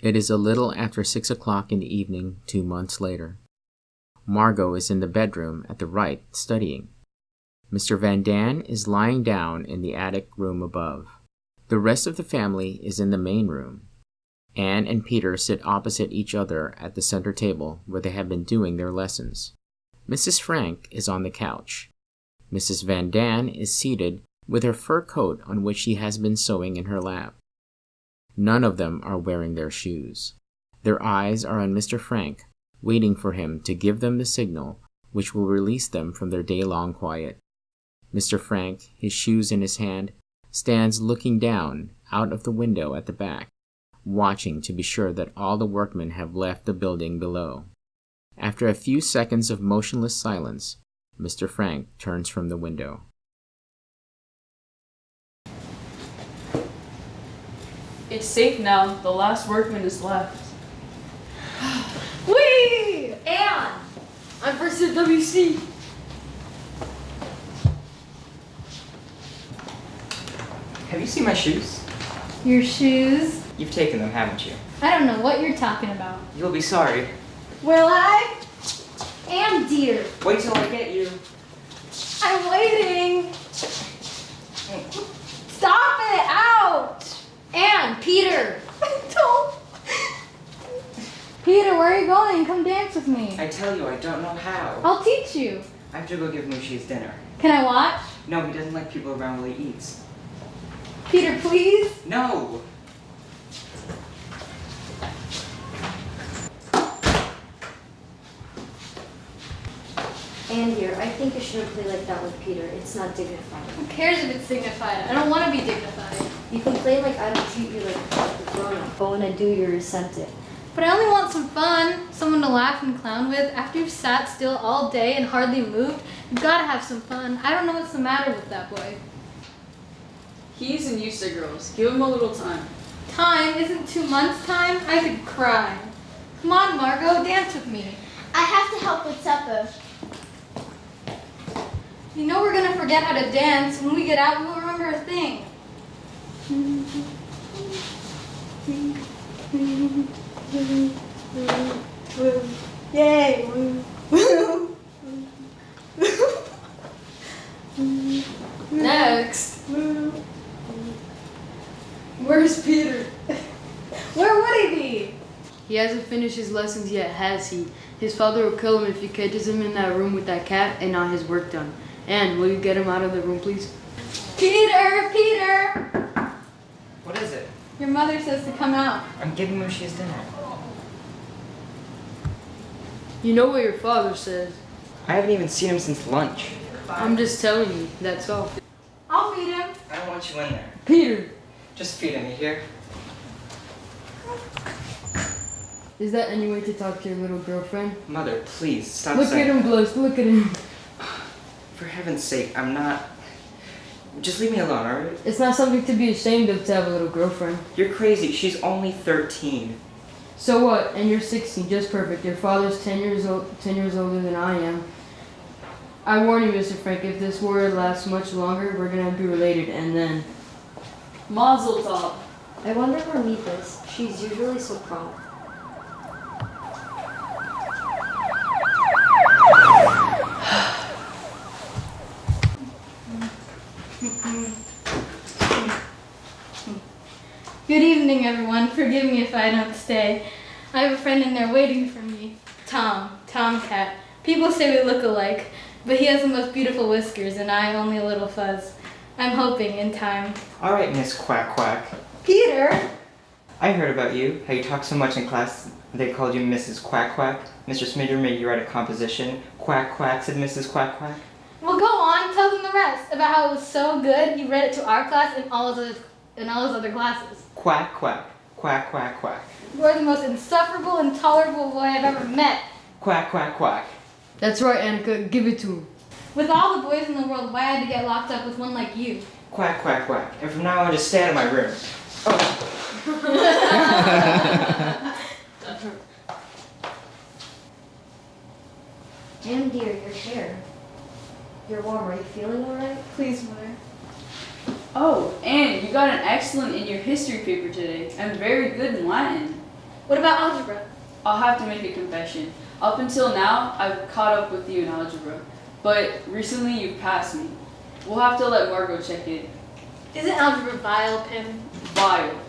It is a little after 6 o'clock in the evening 2 months later. Margot is in the bedroom at the right, studying. Mr. Van Daan is lying down in the attic room above. The rest of the family is in the main room. Anne and Peter sit opposite each other at the center table where they have been doing their lessons. Mrs. Frank is on the couch. Mrs. Van Daan is seated with her fur coat on which she has been sewing in her lap. None of them are wearing their shoes. Their eyes are on Mr. Frank, waiting for him to give them the signal which will release them from their day-long quiet. Mr. Frank, his shoes in his hand, stands looking down out of the window at the back, watching to be sure that all the workmen have left the building below. After a few seconds of motionless silence, Mr. Frank turns from the window. It's safe now. The last workman is left. Whee! Anne! I'm first at WC. Have you seen my shoes? Your shoes? You've taken them, haven't you? I don't know what you're talking about. You'll be sorry. Will I? Anne, dear. Wait till I get you. I'm waiting. Stop it! Ouch! Anne, Peter. Don't. Peter, where are you going? Come dance with me. I tell you, I don't know how. I'll teach you. I have to go give Mushy his dinner. Can I watch? No, he doesn't like people around while he eats. Peter, please. No! Anne, dear, I think you shouldn't play like that with Peter. It's not dignified. Who cares if it's dignified? I don't want to be dignified. You can play like I don't treat you like a grown-up, but when I do, you resent it. But I only want some fun, someone to laugh and clown with. After you've sat still all day and hardly moved, you've got to have some fun. I don't know what's the matter with that boy. He's isn't used to girls. Give him a little time. Time? Isn't 2 months time? I could cry. Come on, Margot, dance with me. I have to help with supper. You know we're gonna forget how to dance. When we get out, we won't remember a thing. Yay! Next. Where's Peter? Where would he be? He hasn't finished his lessons yet, has he? His father will kill him if he catches him in that room with that cat and not his work done. Anne, will you get him out of the room, please? Peter! Peter! What is it? Your mother says to come out. I'm giving Mushy his dinner. You know what your father says. I haven't even seen him since lunch. I'm just telling you, that's all. I'll feed him. I don't want you in there. Peter! Just feed him, you hear? Is that any way to talk to your little girlfriend? Mother, please, stop Look saying... at him, Bliss, look at him. For heaven's sake, I'm not... Just leave me alone, alright? It's not something to be ashamed of to have a little girlfriend. You're crazy. She's only 13. So what? And you're 16, just perfect. Your father's 10 years older than I am. I warn you, Mr. Frank, if this war lasts much longer, we're gonna be related, and then... Mazel tov. I wonder where Meep is. She's usually so prompt. Good evening, everyone. Forgive me if I don't stay. I have a friend in there waiting for me. Tomcat. People say we look alike, but he has the most beautiful whiskers and I only a little fuzz. I'm hoping in time. Alright, Miss Quack Quack. Peter! I heard about you, how you talk so much in class they called you Mrs. Quack Quack. Mr. Smidger made you write a composition. Quack Quack, said Mrs. Quack Quack. Well, go on. Tell them the rest about how it was so good he read it to our class and all his other classes. Quack Quack. Quack Quack Quack. You are the most insufferable, intolerable boy I've ever met. Quack Quack Quack. That's right, Annika, give it to him. With all the boys in the world, why I had to get locked up with one like you? Quack Quack Quack. And from now on, just stay out of my room. Oh. Anne, dear, your hair. You're warm. Are you feeling alright? Please, Mother. Oh, Anne, you got an excellent in your history paper today, and very good in Latin. What about algebra? I'll have to make a confession. Up until now, I've caught up with you in algebra, but recently you've passed me. We'll have to let Margot check it. Isn't algebra vile, Pim? Vile.